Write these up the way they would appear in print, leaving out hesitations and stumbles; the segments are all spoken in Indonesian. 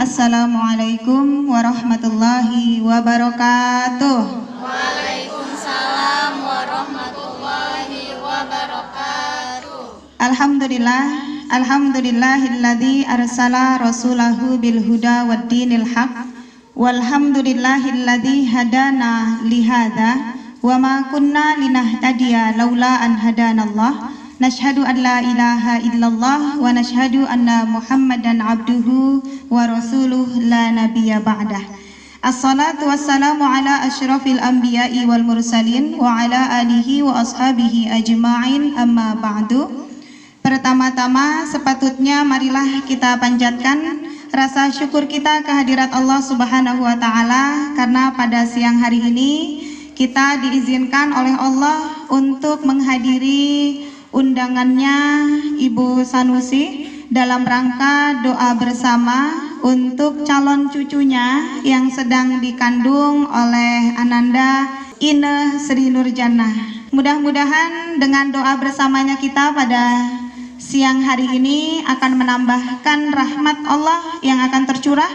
Assalamualaikum warahmatullahi wabarakatuh. Waalaikumsalam warahmatullahi wabarakatuh. Alhamdulillahilladzi arsala rasulahu bil huda waddinil haq. Walhamdulillahilladzi hadana lihadza wa ma kunna linahtadiya laula an hadanallah. Nashhadu an la ilaha illallah wa nashhadu anna Muhammadan abduhu wa rasuluh la nabiyya ba'dah. Assalatu wassalamu ala asyrafil anbiya'i wal mursalin wa ala alihi wa ashabihi ajma'in, amma ba'du. Pertama-tama sepatutnya marilah kita panjatkan rasa syukur kita kehadirat Allah Subhanahu wa taala karena pada siang hari ini kita diizinkan oleh Allah untuk menghadiri undangannya Ibu Sanusi dalam rangka doa bersama untuk calon cucunya yang sedang dikandung oleh Ananda Ine Sri Nurjannah. Mudah-mudahan dengan doa bersamanya kita pada siang hari ini akan menambahkan rahmat Allah yang akan tercurah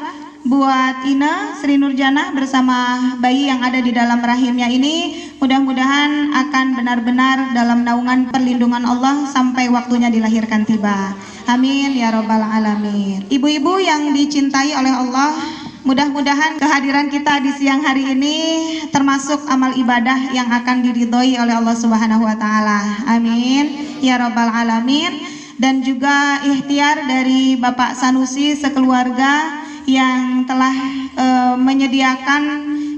buat Ine Sri Nurjannah bersama bayi yang ada di dalam rahimnya ini. Mudah-mudahan akan benar-benar dalam naungan perlindungan Allah sampai waktunya dilahirkan tiba. Amin ya robbal alamin. Ibu-ibu yang dicintai oleh Allah, mudah-mudahan kehadiran kita di siang hari ini termasuk amal ibadah yang akan diridhoi oleh Allah Subhanahu wa taala. Amin ya robbal alamin. Dan juga ikhtiar dari Bapak Sanusi sekeluarga yang telah menyediakan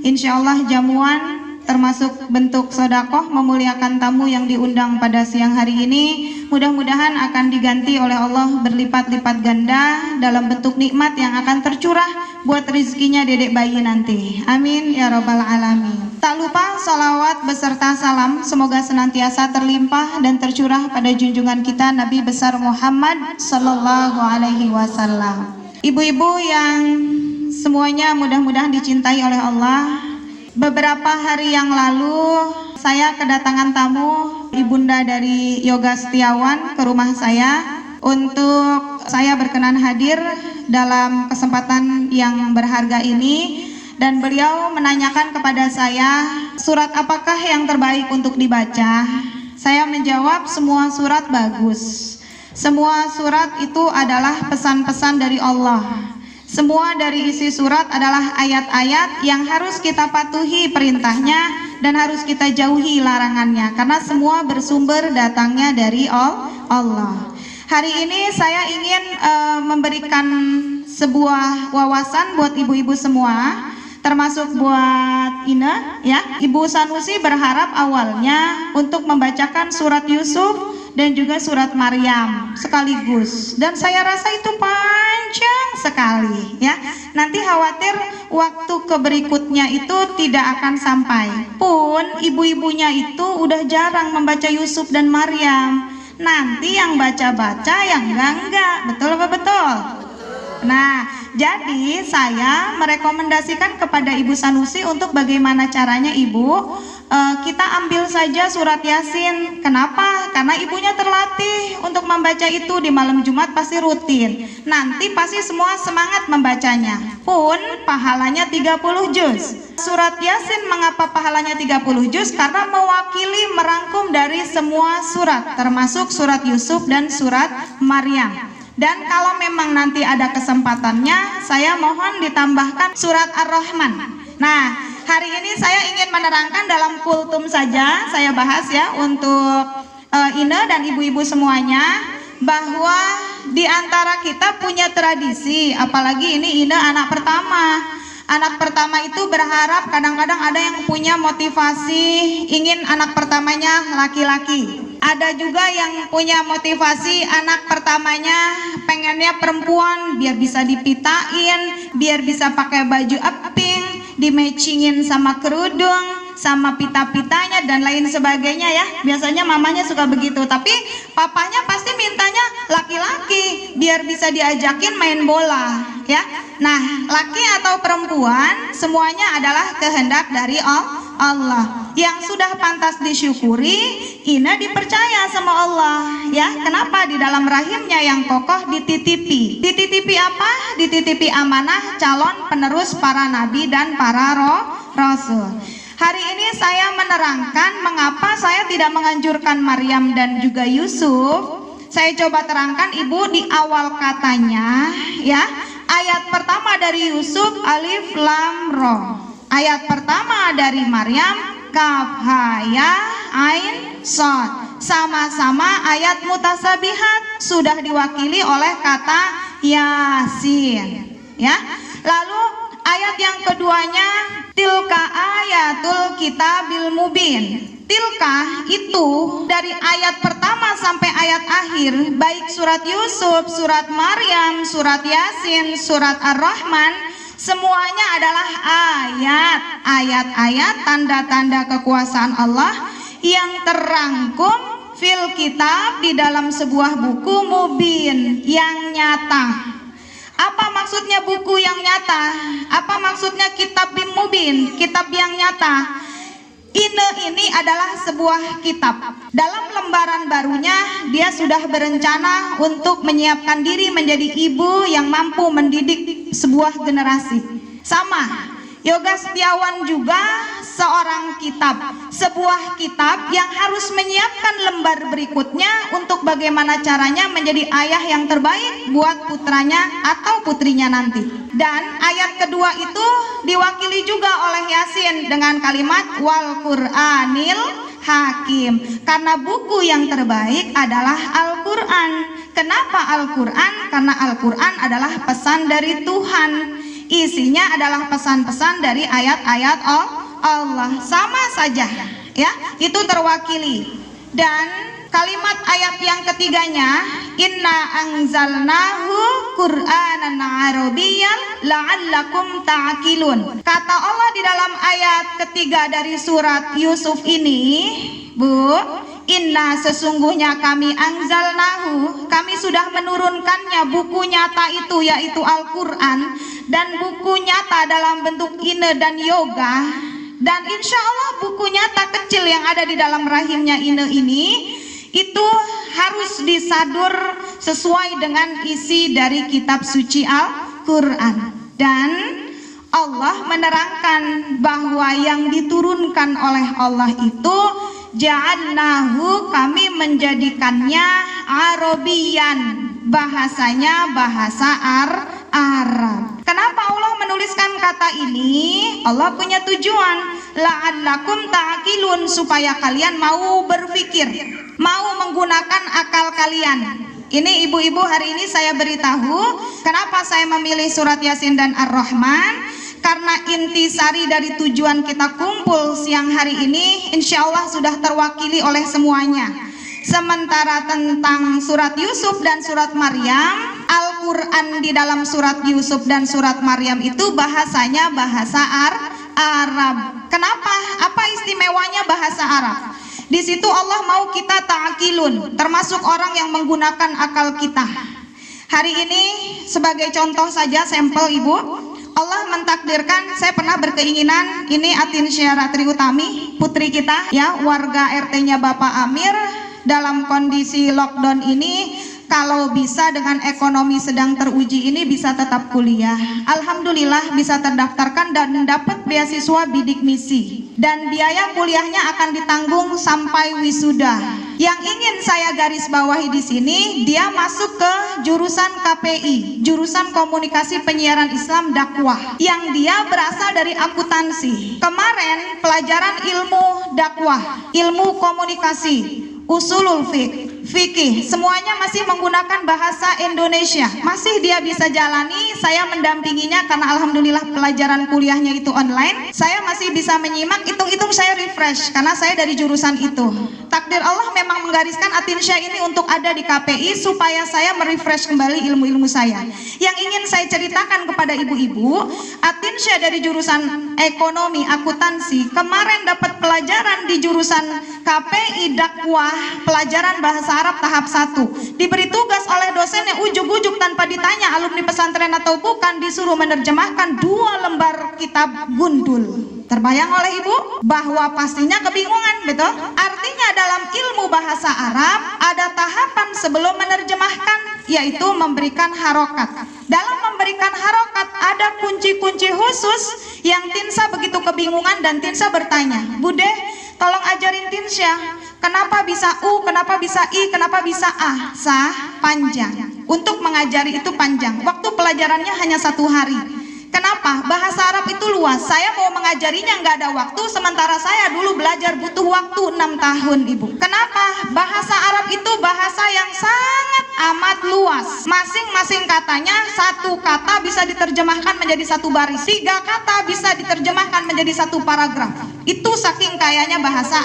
insyaallah jamuan termasuk bentuk sedekah memuliakan tamu yang diundang pada siang hari ini. Mudah-mudahan akan diganti oleh Allah berlipat-lipat ganda dalam bentuk nikmat yang akan tercurah buat rezekinya dedek bayi nanti. Amin ya robbal alamin. Tak lupa salawat beserta salam semoga senantiasa terlimpah dan tercurah pada junjungan kita Nabi besar Muhammad sallallahu alaihi wasallam. Ibu-ibu yang semuanya mudah-mudahan dicintai oleh Allah, beberapa hari yang lalu saya kedatangan tamu ibunda dari Yoga Setiawan ke rumah saya untuk saya berkenan hadir dalam kesempatan yang berharga ini, dan beliau menanyakan kepada saya surat apakah yang terbaik untuk dibaca. Saya menjawab semua surat bagus. Semua surat itu adalah pesan-pesan dari Allah. Semua dari isi surat adalah ayat-ayat yang harus kita patuhi perintahnya dan harus kita jauhi larangannya, karena semua bersumber datangnya dari Allah. Hari ini saya ingin memberikan sebuah wawasan buat ibu-ibu semua, termasuk buat Ine ya. Ibu Sanusi berharap awalnya untuk membacakan surat Yusuf dan juga surat Maryam sekaligus, dan saya rasa itu panjang sekali ya. Nanti khawatir waktu ke berikutnya itu tidak akan sampai. Pun ibu-ibunya itu udah jarang membaca Yusuf dan Maryam. Nanti yang baca-baca yang enggak. Betul apa betul? Nah, jadi saya merekomendasikan kepada Ibu Sanusi untuk bagaimana caranya Ibu kita ambil saja surat Yasin. Kenapa? Karena ibunya terlatih untuk membaca itu di malam Jumat pasti rutin. Nanti pasti semua semangat membacanya. Pun pahalanya 30 juz. Surat Yasin mengapa pahalanya 30 juz? Karena mewakili merangkum dari semua surat, termasuk surat Yusuf dan surat Maryam. Dan kalau memang nanti ada kesempatannya, saya mohon ditambahkan surat Ar-Rahman. Nah, hari ini saya ingin menerangkan dalam kultum saja, saya bahas ya untuk Ine dan ibu-ibu semuanya, bahwa di antara kita punya tradisi, apalagi ini Ine anak pertama. Anak pertama itu berharap kadang-kadang ada yang punya motivasi ingin anak pertamanya laki-laki. Ada juga yang punya motivasi anak pertamanya pengennya perempuan biar bisa dipitain, biar bisa pakai baju aping, dimatchingin sama kerudung, sama pita-pitanya dan lain sebagainya ya. Biasanya mamanya suka begitu, tapi papanya pasti mintanya laki-laki biar bisa diajakin main bola ya. Nah, laki atau perempuan semuanya adalah kehendak dari Allah. yang sudah pantas disyukuri, Ina dipercaya sama Allah ya. Kenapa? Di dalam rahimnya yang kokoh dititipi. Dititipi apa? Dititipi amanah calon penerus para nabi dan para rasul. Hari ini saya menerangkan mengapa saya tidak menganjurkan Maryam dan juga Yusuf. Saya coba terangkan Ibu di awal katanya ya. Ayat pertama dari Yusuf alif lam ro. Ayat pertama dari Maryam kaf ha ya ain shad. Sama-sama ayat mutasabihat sudah diwakili oleh kata Yasin ya. Lalu ayat yang keduanya tilka ayatul kitabil mubin. Tilka itu dari ayat pertama sampai ayat akhir, baik surat Yusuf, surat Maryam, surat Yasin, surat Ar-Rahman, semuanya adalah ayat-ayat tanda-tanda kekuasaan Allah yang terangkum fil kitab di dalam sebuah buku mubin yang nyata. Apa maksudnya buku yang nyata? Apa maksudnya kitab mubin, kitab yang nyata? Ini adalah sebuah kitab. Dalam lembaran barunya dia sudah berencana untuk menyiapkan diri menjadi ibu yang mampu mendidik sebuah generasi. Sama, Yoga Setiawan juga seorang kitab, sebuah kitab yang harus menyiapkan lembar berikutnya untuk bagaimana caranya menjadi ayah yang terbaik buat putranya atau putrinya nanti. Dan ayat kedua itu diwakili juga oleh Yasin dengan kalimat wal Qur'anil Hakim, karena buku yang terbaik adalah Al-Quran. Kenapa Al-Quran? Karena Al-Quran adalah pesan dari Tuhan. Isinya adalah pesan-pesan dari ayat-ayat Allah. Sama saja ya, itu terwakili. Dan kalimat ayat yang ketiganya inna anzalnahu qur'anan arabiyyan la'allakum ta'qilun. Kata Allah di dalam ayat ketiga dari surat Yusuf ini, Bu, inna sesungguhnya kami anzalnahu, kami sudah menurunkannya buku nyata itu yaitu Al-Quran, dan buku nyata dalam bentuk Ine dan Yoga, dan insya Allah buku nyata kecil yang ada di dalam rahimnya Ine ini itu harus disadur sesuai dengan isi dari kitab suci Al-Quran. Dan Allah menerangkan bahwa yang diturunkan oleh Allah itu ja'alnahu, kami menjadikannya Arabian, bahasanya bahasa Arab. Kenapa Allah menuliskan kata ini? Allah punya tujuan, la'allakum ta'qilun, supaya kalian mau berpikir, mau menggunakan akal kalian. Ini ibu-ibu, hari ini saya beritahu kenapa saya memilih surat Yasin dan Ar-Rahman, karena intisari dari tujuan kita kumpul siang hari ini insya Allah sudah terwakili oleh semuanya. Sementara tentang surat Yusuf dan surat Maryam, Al-Quran di dalam surat Yusuf dan surat Maryam itu bahasanya bahasa Arab. Kenapa? Apa istimewanya bahasa Arab? Di situ Allah mau kita ta'qilun, termasuk orang yang menggunakan akal kita. Hari ini sebagai contoh saja, sampel Ibu, Allah mentakdirkan, saya pernah berkeinginan, ini Atinsyah Ratri Utami, putri kita ya, warga RT-nya Bapak Amir, dalam kondisi lockdown ini kalau bisa dengan ekonomi sedang teruji ini bisa tetap kuliah. Alhamdulillah bisa terdaftarkan dan dapat beasiswa bidik misi, dan biaya kuliahnya akan ditanggung sampai wisuda. Yang ingin saya garis bawahi di sini, dia masuk ke jurusan KPI, jurusan Komunikasi Penyiaran Islam Dakwah, yang dia berasal dari akuntansi. Kemarin pelajaran ilmu dakwah, ilmu komunikasi, usulul fikih, semuanya masih menggunakan bahasa Indonesia. Masih dia bisa jalani, saya mendampinginya karena alhamdulillah pelajaran kuliahnya itu online. Saya masih bisa menyimak, hitung-hitung saya refresh karena saya dari jurusan itu. Takdir Allah memang menggariskan Atinsyah ini untuk ada di KPI supaya saya merefresh kembali ilmu-ilmu saya. Yang ingin saya ceritakan kepada ibu-ibu, Atinsyah dari jurusan ekonomi akuntansi kemarin dapat pelajaran di jurusan KPI dakwah, pelajaran bahasa Arab tahap 1. Diberi tugas oleh dosennya ujuk-ujuk tanpa ditanya alumni pesantren atau bukan, disuruh menerjemahkan 2 lembar kitab gundul. Terbayang oleh ibu bahwa pastinya kebingungan, betul? Artinya dalam ilmu bahasa Arab ada tahapan sebelum menerjemahkan, yaitu memberikan harokat. Dalam memberikan harokat ada kunci-kunci khusus yang Tinsa begitu kebingungan dan Tinsa bertanya, Bude, tolong ajarin Tinsya, kenapa bisa U, kenapa bisa I, kenapa bisa A? Sah, panjang. Untuk mengajari itu panjang. Waktu pelajarannya hanya 1 hari. Kenapa? Bahasa Arab itu luas. Saya mau mengajarinya nggak ada waktu, sementara saya dulu belajar butuh waktu 6 tahun, Ibu. Kenapa? Bahasa Arab itu bahasa yang sangat amat luas. Masing-masing katanya, satu kata bisa diterjemahkan menjadi 1 baris, 3 kata bisa diterjemahkan menjadi 1 paragraf. Itu saking kayanya bahasa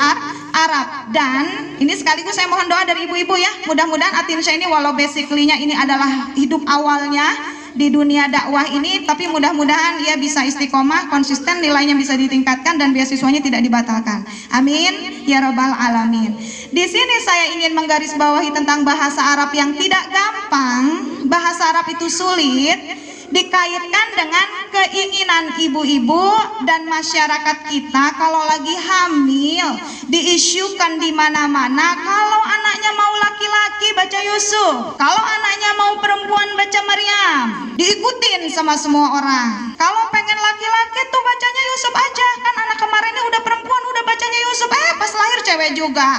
Arab. Dan ini sekaligus saya mohon doa dari ibu-ibu ya. Mudah-mudahan Atinsya ini walau basically-nya ini adalah hidup awalnya di dunia dakwah ini, tapi mudah-mudahan ia bisa istiqomah, konsisten, nilainya bisa ditingkatkan dan beasiswanya tidak dibatalkan. Amin ya rabbal alamin. Di sini saya ingin menggarisbawahi tentang bahasa Arab yang tidak gampang. Bahasa Arab itu sulit dikaitkan dengan keinginan ibu-ibu dan masyarakat kita. Kalau lagi hamil diisukan di mana-mana, kalau anaknya mau laki-laki baca Yusuf, kalau anaknya mau perempuan baca Maryam, diikutin sama semua orang. Kalau pengen laki-laki tuh bacanya Yusuf aja, kan anak kemarinnya udah perempuan udah bacanya Yusuf, pas lahir cewek juga.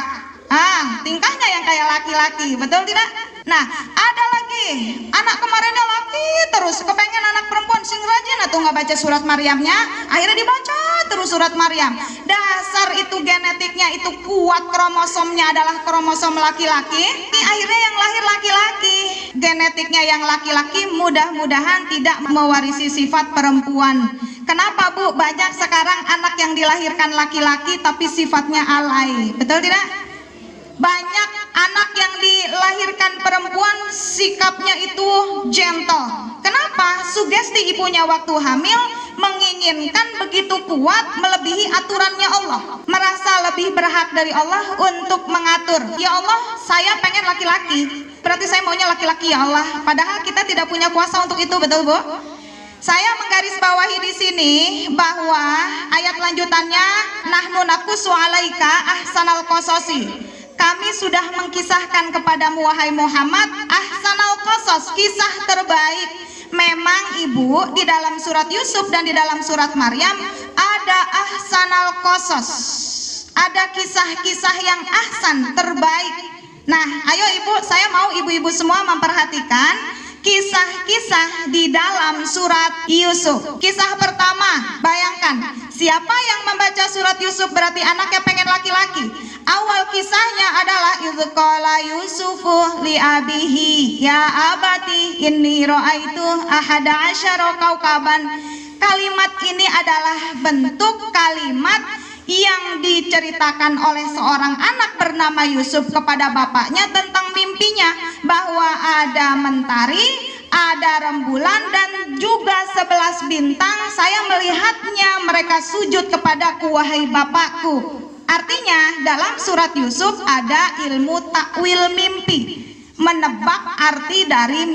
Tingkahnya yang kayak laki-laki, betul tidak? Nah, ada lagi anak kemarinnya laki terus kepengen anak perempuan, sing rajin atau nggak baca surat Maryamnya, akhirnya dibaca terus surat Maryam. Dasar itu genetiknya itu kuat, kromosomnya adalah kromosom laki-laki, akhirnya yang lahir laki-laki. Genetiknya yang laki-laki mudah-mudahan tidak mewarisi sifat perempuan. Kenapa Bu? Banyak sekarang anak yang dilahirkan laki-laki tapi sifatnya alay, betul tidak? Banyak anak yang dilahirkan perempuan sikapnya itu gentle. Kenapa? Sugesti ibunya waktu hamil menginginkan begitu kuat melebihi aturannya Allah, merasa lebih berhak dari Allah untuk mengatur. Ya Allah, saya pengen laki-laki, berarti saya maunya laki-laki ya Allah. Padahal kita tidak punya kuasa untuk itu, betul Bu? Saya menggarisbawahi di sini bahwa ayat lanjutannya, nahnu naqussu 'alaika ahsanal qasasi. Kami sudah mengkisahkan kepadamu wahai Muhammad ahsanal qasas, kisah terbaik. Memang Ibu di dalam surat Yusuf dan di dalam surat Maryam ada ahsanal qasas, ada kisah-kisah yang ahsan, terbaik. Nah, ayo Ibu, saya mau ibu-ibu semua memperhatikan kisah-kisah di dalam surat Yusuf. Kisah pertama, bayangkan, siapa yang membaca surat Yusuf berarti anaknya pengen laki-laki. Awal kisahnya adalah izqala Yusufu li abihi ya abati inni ra'aitu ahada asyara kaukaban. Kalimat ini adalah bentuk kalimat yang diceritakan oleh seorang anak bernama Yusuf kepada bapaknya tentang mimpinya bahwa ada mentari, ada rembulan dan juga 11 bintang. Saya melihatnya, mereka sujud kepadaku wahai bapakku. Artinya dalam surat Yusuf ada ilmu takwil mimpi, menebak arti dari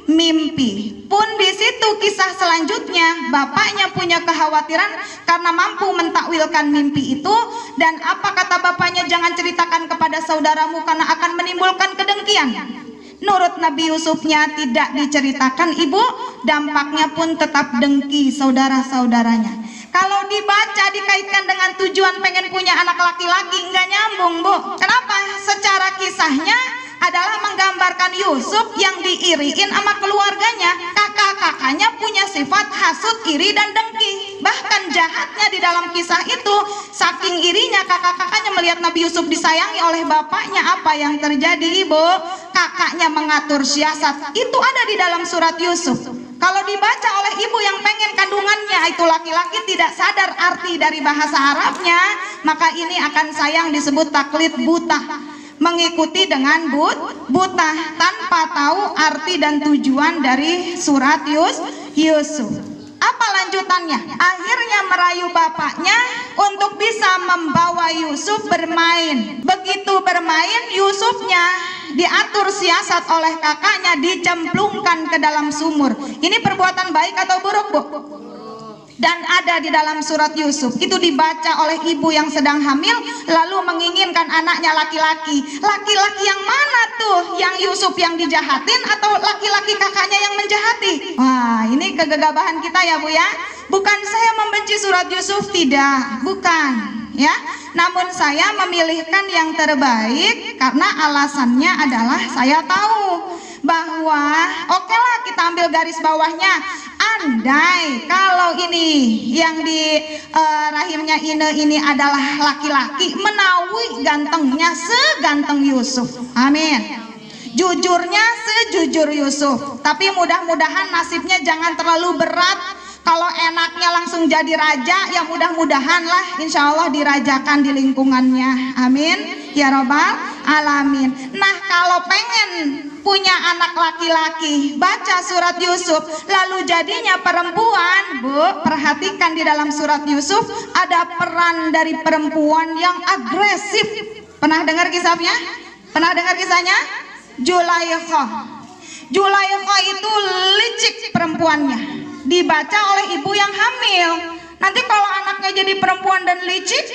mimpi. Pun di situ kisah selanjutnya bapaknya punya kekhawatiran karena mampu mentakwilkan mimpi itu, dan apa kata bapaknya, jangan ceritakan kepada saudaramu karena akan menimbulkan kedengkian. Nurut Nabi Yusufnya tidak diceritakan Ibu, dampaknya pun tetap dengki saudara-saudaranya. Kalau dibaca dikaitkan dengan tujuan pengen punya anak laki-laki, nggak nyambung Bu. Kenapa? Secara kisahnya adalah menggambarkan Yusuf yang diiriin sama keluarganya. Kakak-kakaknya punya sifat hasut, iri, dan dengki. Bahkan jahatnya di dalam kisah itu, saking irinya kakak-kakaknya melihat Nabi Yusuf disayangi oleh bapaknya, apa yang terjadi Ibu? Kakaknya mengatur siasat. Itu ada di dalam surat Yusuf. Kalau dibaca oleh ibu yang pengen kandungannya itu laki-laki tidak sadar arti dari bahasa Arabnya, maka ini akan sayang disebut taklid buta, mengikuti dengan buta tanpa tahu arti dan tujuan dari surat Yusuf. Apa lanjutannya? Akhirnya merayu bapaknya untuk bisa membawa Yusuf bermain. Begitu bermain, Yusufnya diatur siasat oleh kakaknya, dicemplungkan ke dalam sumur. Ini perbuatan baik atau buruk Bu? dan ada di dalam surat Yusuf. Itu dibaca oleh ibu yang sedang hamil lalu menginginkan anaknya laki-laki. Laki-laki yang mana tuh? Yang Yusuf yang dijahatin atau laki-laki kakaknya yang menjahati? Wah, ini kegagabahan kita ya Bu ya. Bukan saya membenci surat Yusuf, tidak, bukan ya. Namun saya memilihkan yang terbaik karena alasannya adalah saya tahu bahwa oke lah, kita ambil garis bawahnya, andai kalau ini yang di rahimnya ini adalah laki-laki, menawi gantengnya seganteng Yusuf, amin. Jujurnya sejujur Yusuf, tapi mudah-mudahan nasibnya jangan terlalu berat. Kalau enaknya langsung jadi raja, ya mudah-mudahan lah insya Allah dirajakan di lingkungannya, amin ya robbal alamin. Nah, kalau pengen punya anak laki-laki, baca surat Yusuf lalu jadinya perempuan, Bu, perhatikan di dalam surat Yusuf ada peran dari perempuan yang agresif. Pernah dengar kisahnya? Pernah dengar kisahnya? Julaikha itu licik perempuannya, dibaca oleh ibu yang hamil. Nanti kalau anaknya jadi perempuan dan licik,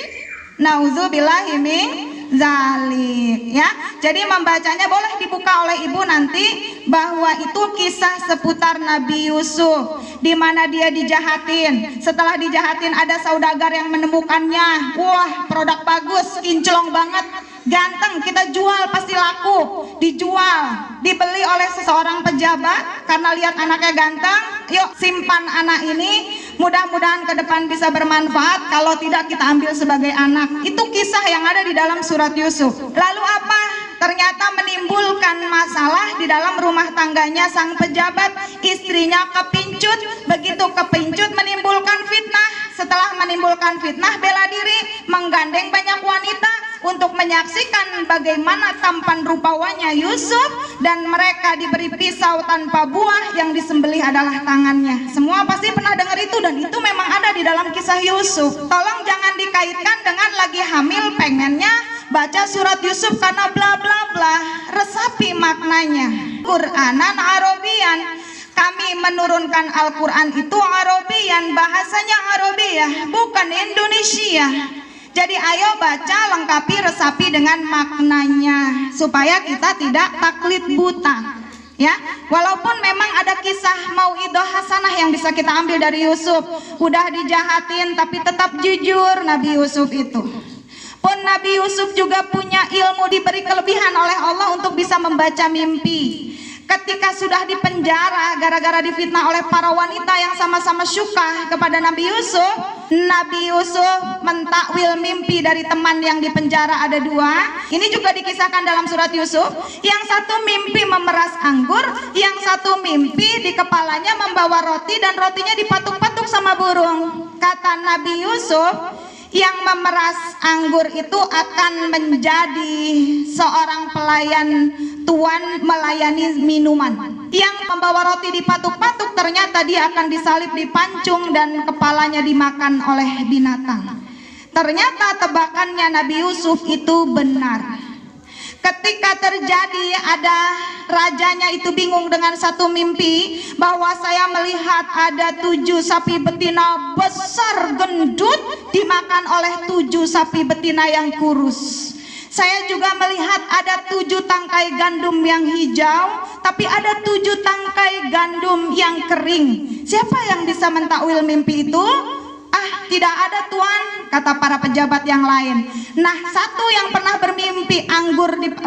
nauzubillahi min zalik ya. Jadi membacanya boleh dibuka oleh ibu nanti, bahwa itu kisah seputar Nabi Yusuf di mana dia dijahatin. Setelah dijahatin ada saudagar yang menemukannya. Wah, produk bagus, kinclong banget, ganteng, kita jual pasti laku. Dijual, dibeli oleh seseorang pejabat karena lihat anaknya ganteng. Yuk simpan anak ini, mudah-mudahan ke depan bisa bermanfaat, kalau tidak kita ambil sebagai anak. Itu kisah yang ada di dalam surat Yusuf. Lalu apa? Ternyata menimbulkan masalah di dalam rumah tangganya sang pejabat. Istrinya kepincut, begitu kepincut menimbulkan fitnah. Setelah menimbulkan fitnah, bela diri, menggandeng banyak wanita untuk menyaksikan bagaimana tampan rupawannya Yusuf, dan mereka diberi pisau tanpa buah, yang disembelih adalah tangannya. Semua pasti pernah dengar itu, dan itu memang ada di dalam kisah Yusuf. Tolong jangan dikaitkan dengan lagi hamil pengennya baca surat Yusuf karena bla bla bla. Resapi maknanya. Qur'anan Arabian. Kami menurunkan Al-Quran itu Arabian, bahasanya Arabiyah, bukan Indonesia. Jadi ayo baca, lengkapi, resapi dengan maknanya supaya kita tidak taklid buta. Ya, walaupun memang ada kisah mauidhah hasanah yang bisa kita ambil dari Yusuf. Udah dijahatin tapi tetap jujur Nabi Yusuf itu. Pun Nabi Yusuf juga punya ilmu, diberi kelebihan oleh Allah untuk bisa membaca mimpi. Ketika sudah dipenjara gara-gara difitnah oleh para wanita yang sama-sama syukah kepada Nabi Yusuf mentakwil mimpi dari teman yang dipenjara. Ada dua. Ini juga dikisahkan dalam surat Yusuf. Yang satu mimpi memeras anggur, yang satu mimpi di kepalanya membawa roti dan rotinya dipatuk-patuk sama burung. Kata Nabi Yusuf, yang memeras anggur itu akan menjadi seorang pelayan tuan melayani minuman. Yang membawa roti dipatuk-patuk ternyata dia akan disalib, dipancung, dan kepalanya dimakan oleh binatang. Ternyata tebakannya Nabi Yusuf itu benar. Ketika terjadi, ada rajanya itu bingung dengan satu mimpi, bahwa saya melihat ada 7 sapi betina besar gendut dimakan oleh 7 sapi betina yang kurus. Saya juga melihat ada 7 tangkai gandum yang hijau, tapi ada 7 tangkai gandum yang kering. Siapa yang bisa mentakwil mimpi itu? Ah, tidak ada tuan, kata para pejabat yang lain. Nah, satu yang pernah bermimpi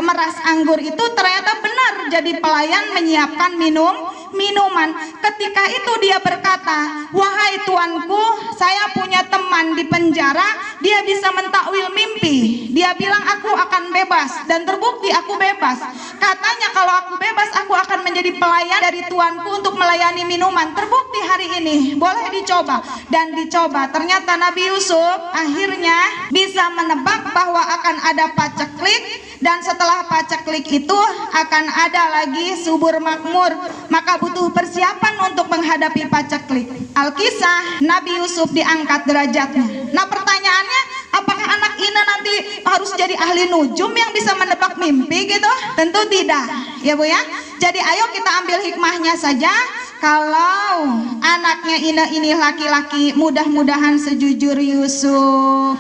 meras anggur itu ternyata benar jadi pelayan menyiapkan minuman. Ketika itu dia berkata, wahai tuanku, saya punya teman di penjara, dia bisa mentakwil mimpi. Dia bilang aku akan bebas, dan terbukti aku bebas. Katanya kalau aku bebas, aku akan menjadi pelayan dari tuanku untuk melayani minuman. Terbukti hari ini, boleh dicoba. Dan dicoba, ternyata Nabi Yusuf akhirnya bisa menebak bahwa akan ada paceklik, dan setelah paceklik itu akan ada lagi subur makmur. Maka butuh persiapan untuk menghadapi paceklik. Alkisah, Nabi Yusuf diangkat derajatnya. Nah, pertanyaannya, apakah anak ini nanti harus jadi ahli nujum yang bisa menebak mimpi gitu? Tentu tidak, ya Bu ya. Jadi ayo kita ambil hikmahnya saja. Kalau anaknya ini laki-laki, mudah-mudahan sejujur Yusuf.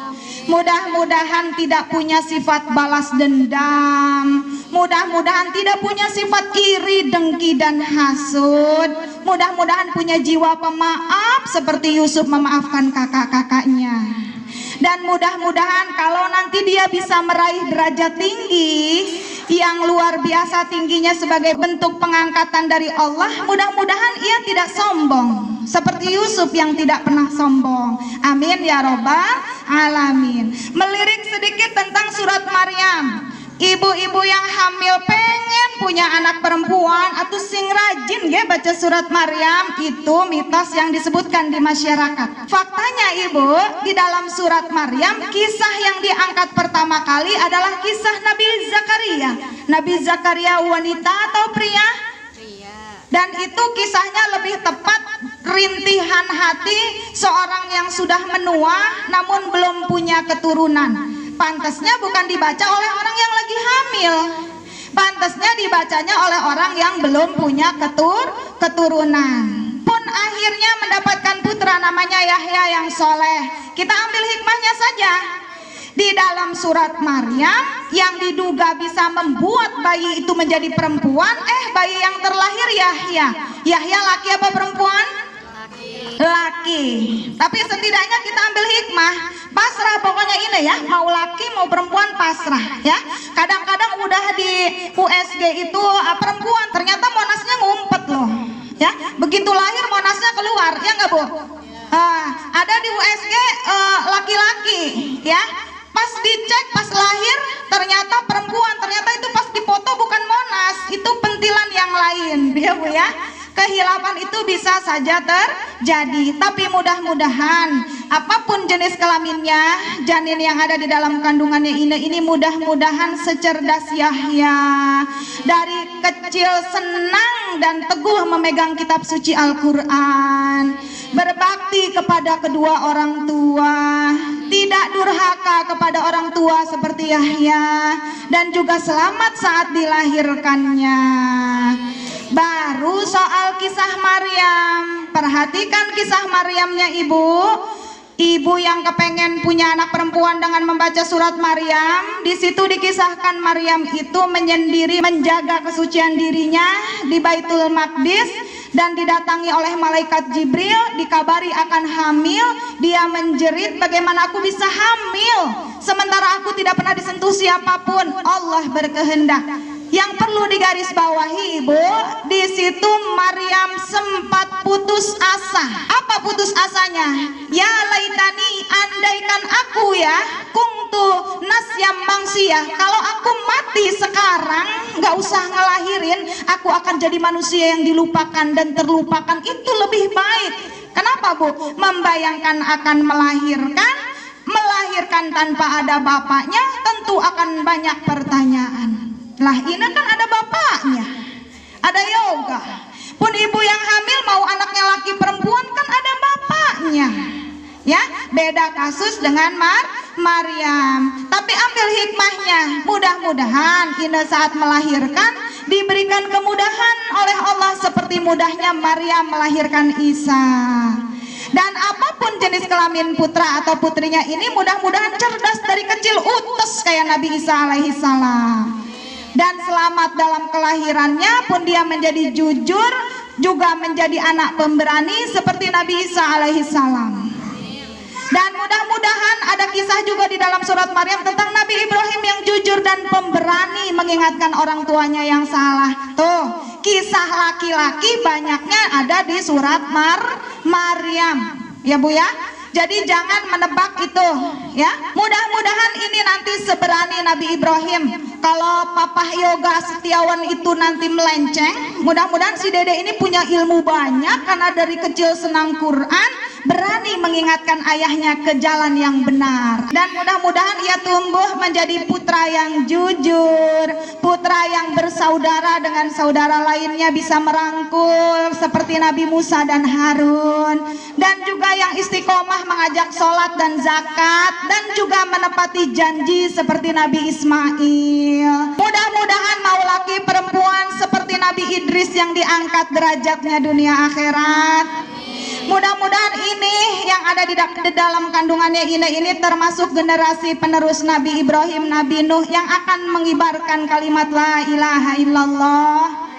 Mudah-mudahan tidak punya sifat balas dendam. Mudah-mudahan tidak punya sifat iri, dengki, dan hasud. Mudah-mudahan punya jiwa pemaaf seperti Yusuf memaafkan kakak-kakaknya. Dan mudah-mudahan kalau nanti dia bisa meraih derajat tinggi yang luar biasa tingginya sebagai bentuk pengangkatan dari Allah, mudah-mudahan ia tidak sombong seperti Yusuf yang tidak pernah sombong. Amin ya robbal alamin. Melirik sedikit tentang surat Maryam. Ibu-ibu yang hamil pengen punya anak perempuan atau sing rajin ya baca surat Maryam, itu mitos yang disebutkan di masyarakat. Faktanya ibu, di dalam surat Maryam kisah yang diangkat pertama kali adalah kisah Nabi Zakaria. Nabi Zakaria wanita atau pria? Dan itu kisahnya lebih tepat rintihan hati seorang yang sudah menua namun belum punya keturunan. Pantasnya bukan dibaca oleh orang yang lagi hamil. Pantasnya dibacanya oleh orang yang belum punya keturunan. Pun akhirnya mendapatkan putra namanya Yahya yang soleh. Kita ambil hikmahnya saja. Di dalam surat Maryam yang diduga bisa membuat bayi itu menjadi perempuan, bayi yang terlahir Yahya. Yahya laki apa perempuan? Laki. Tapi setidaknya kita ambil hikmah, pasrah pokoknya ini ya, mau laki mau perempuan pasrah ya. Kadang-kadang udah di USG itu perempuan, ternyata monasnya ngumpet loh ya. Begitu lahir monasnya keluar, ya nggak Bu? Ada di USG laki-laki ya. Pas dicek pas lahir ternyata perempuan, ternyata itu pas dipoto bukan monas, itu pentilan yang lain ya Bu ya. Kehilapan itu bisa saja terjadi, tapi mudah-mudahan apapun jenis kelaminnya, janin yang ada di dalam kandungannya ini mudah-mudahan secerdas Yahya. Dari kecil senang dan teguh memegang kitab suci Al-Quran, berbakti kepada kedua orang tua, tidak durhaka kepada orang tua seperti Yahya, dan juga selamat saat dilahirkannya. Baru soal kisah Maryam, perhatikan kisah Maryamnya ibu. Ibu yang kepengen punya anak perempuan dengan membaca surat Maryam, di situ dikisahkan Maryam itu menyendiri menjaga kesucian dirinya di Baitul Maqdis dan didatangi oleh malaikat Jibril, dikabari akan hamil. Dia menjerit, bagaimana aku bisa hamil sementara aku tidak pernah disentuh siapapun? Allah berkehendak. Yang perlu digarisbawahi ibu, di situ Maryam sempat putus asa. Apa putus asanya? Ya laitani, andaikan aku ya kungtu nasyam mangsia, kalau aku mati sekarang nggak usah ngelahirin, aku akan jadi manusia yang dilupakan dan terlupakan, itu lebih baik. Kenapa Bu? Membayangkan akan melahirkan tanpa ada bapaknya tentu akan banyak pertanyaan. Lah ini kan ada bapaknya, ada yoga. Pun ibu yang hamil mau anaknya laki perempuan kan ada bapaknya. Ya, beda kasus dengan Maryam. Tapi ambil hikmahnya, mudah-mudahan ini saat melahirkan diberikan kemudahan oleh Allah seperti mudahnya Maryam melahirkan Isa. Dan apapun jenis kelamin putra atau putrinya ini mudah-mudahan cerdas dari kecil, utus kayak Nabi Isa alaihi salam. Dan selamat dalam kelahirannya pun dia menjadi jujur, juga menjadi anak pemberani seperti Nabi Isa alaihi salam. Dan mudah-mudahan ada kisah juga di dalam surat Maryam tentang Nabi Ibrahim yang jujur dan pemberani mengingatkan orang tuanya yang salah. Tuh, kisah laki-laki banyaknya ada di surat Maryam. Ya Bu ya. Jadi jangan menebak itu ya. Mudah-mudahan ini nanti seberani Nabi Ibrahim. Kalau Papa Yoga Setiawan itu nanti melenceng, mudah-mudahan si Dede ini punya ilmu banyak karena dari kecil senang Quran, berani mengingatkan ayahnya ke jalan yang benar. Dan mudah-mudahan ia tumbuh menjadi putra yang jujur, putra yang bersaudara dengan saudara lainnya, bisa merangkul seperti Nabi Musa dan Harun, dan juga yang istiqomah istiqomah mengajak sholat dan zakat, dan juga menepati janji seperti Nabi Ismail. Mudah-mudahan mau laki perempuan seperti Nabi Idris yang diangkat derajatnya dunia akhirat. Mudah-mudahan ini yang ada di dalam kandungannya ini termasuk generasi penerus Nabi Ibrahim, Nabi Nuh yang akan mengibarkan kalimat la ilaha illallah.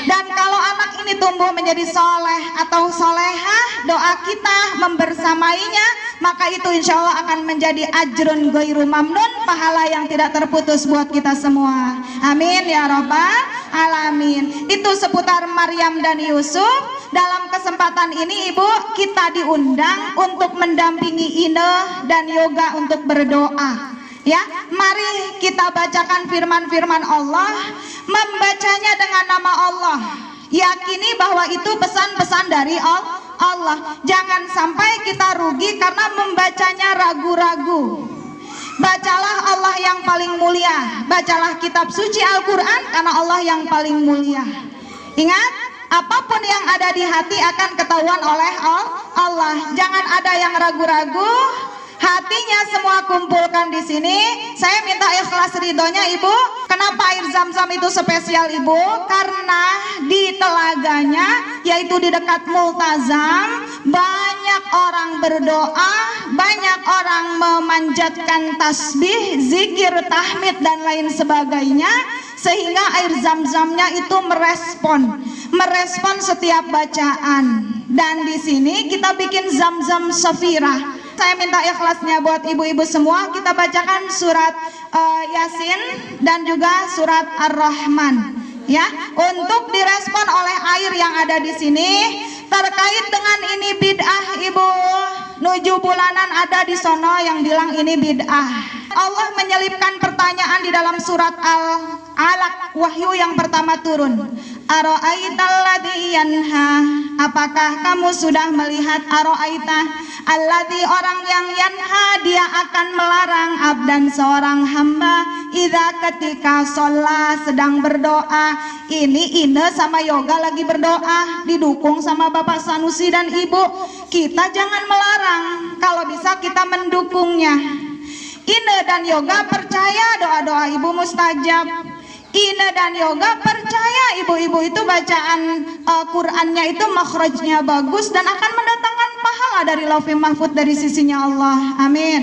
Dan kalau anak ini tumbuh menjadi soleh atau solehah, doa kita membersamainya, maka itu insya Allah akan menjadi ajrun ghairu mamnun, pahala yang tidak terputus buat kita semua. Amin ya rabbal alamin. Itu seputar Maryam dan Yusuf. Dalam kesempatan ini Ibu, kita diundang untuk mendampingi Ine dan Yoga untuk berdoa. Ya, mari kita bacakan firman-firman Allah, membacanya dengan nama Allah. Yakini bahwa itu pesan-pesan dari Allah. Jangan sampai kita rugi karena membacanya ragu-ragu. Bacalah Allah yang paling mulia. Bacalah kitab suci Al-Quran karena Allah yang paling mulia. Ingat, apapun yang ada di hati akan ketahuan oleh Allah. Jangan ada yang ragu-ragu. Hatinya semua kumpulkan di sini. Saya minta ikhlas ridhonya Ibu. Kenapa air zam-zam itu spesial Ibu? Karena di telaganya, yaitu di dekat multazam, banyak orang berdoa, banyak orang memanjatkan tasbih, zikir, tahmid dan lain sebagainya, sehingga air zam-zamnya itu merespon setiap bacaan. Dan di sini kita bikin zam-zam safirah. Saya minta ikhlasnya buat ibu-ibu semua, kita bacakan surat Yasin dan juga surat Ar-Rahman, ya, untuk direspon oleh air yang ada di sini. Terkait dengan ini bid'ah Ibu, 7 bulanan ada di sono yang bilang ini bid'ah. Allah menyelipkan pertanyaan di dalam surat Al-Alaq, Wahyu yang pertama turun. Ara'aital ladzi yanha, apakah kamu sudah melihat ara'aita alladzi, orang yang yanha, dia akan melarang abdan, seorang hamba, idza, ketika sholat, sedang berdoa. Ini Ine sama Yoga lagi berdoa, didukung sama Bapak Sanusi dan Ibu. Kita jangan melarang, kalau bisa kita mendukungnya. Ine dan Yoga percaya doa-doa Ibu mustajab. Ine dan Yoga percaya ibu-ibu itu bacaan Qur'annya itu makhrajnya bagus dan akan mendatangkan pahala dari Lauhul Mahfuz dari sisinya Allah. Amin.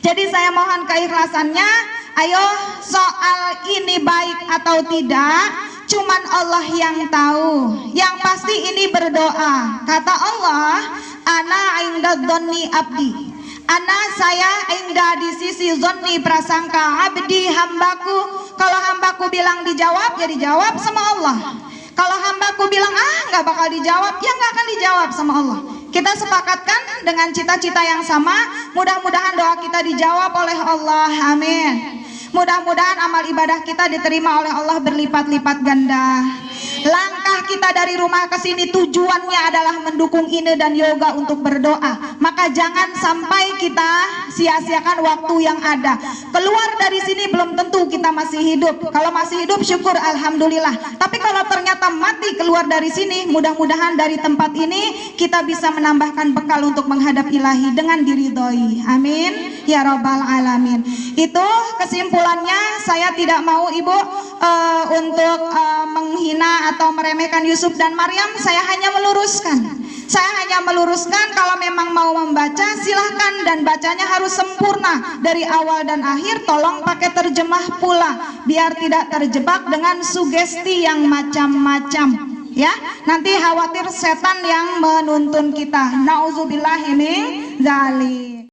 Jadi saya mohon keikhlasannya. Ayo, soal ini baik atau tidak, cuman Allah yang tahu. Yang pasti ini berdoa. Kata Allah, ana inda dzanni abdi. Ana, saya indah di sisi zonni, prasangka, abdi, hambaku. Kalau hambaku bilang dijawab, ya dijawab sama Allah. Kalau hambaku bilang nggak bakal dijawab, ya nggak akan dijawab sama Allah. Kita sepakatkan dengan cita-cita yang sama. Mudah-mudahan doa kita dijawab oleh Allah. Amin. Mudah-mudahan amal ibadah kita diterima oleh Allah berlipat-lipat ganda. Langkah kita dari rumah ke sini tujuannya adalah mendukung Ine dan Yoga untuk berdoa. Maka jangan sampai kita sia-siakan waktu yang ada. Keluar dari sini belum tentu kita masih hidup. Kalau masih hidup syukur alhamdulillah. Tapi kalau ternyata mati keluar dari sini, mudah-mudahan dari tempat ini kita bisa menambahkan bekal untuk menghadap ilahi dengan diridhoi. Amin ya rabbal alamin. Itu kesimpulannya. Saya tidak mau Ibu untuk menghina atau meremehkan Yusuf dan Maryam. Saya hanya meluruskan kalau memang mau membaca silahkan, dan bacanya harus sempurna dari awal dan akhir. Tolong pakai terjemah pula biar tidak terjebak dengan sugesti yang macam-macam, ya. Nanti khawatir setan yang menuntun kita. Nauzubillahi min dzalik.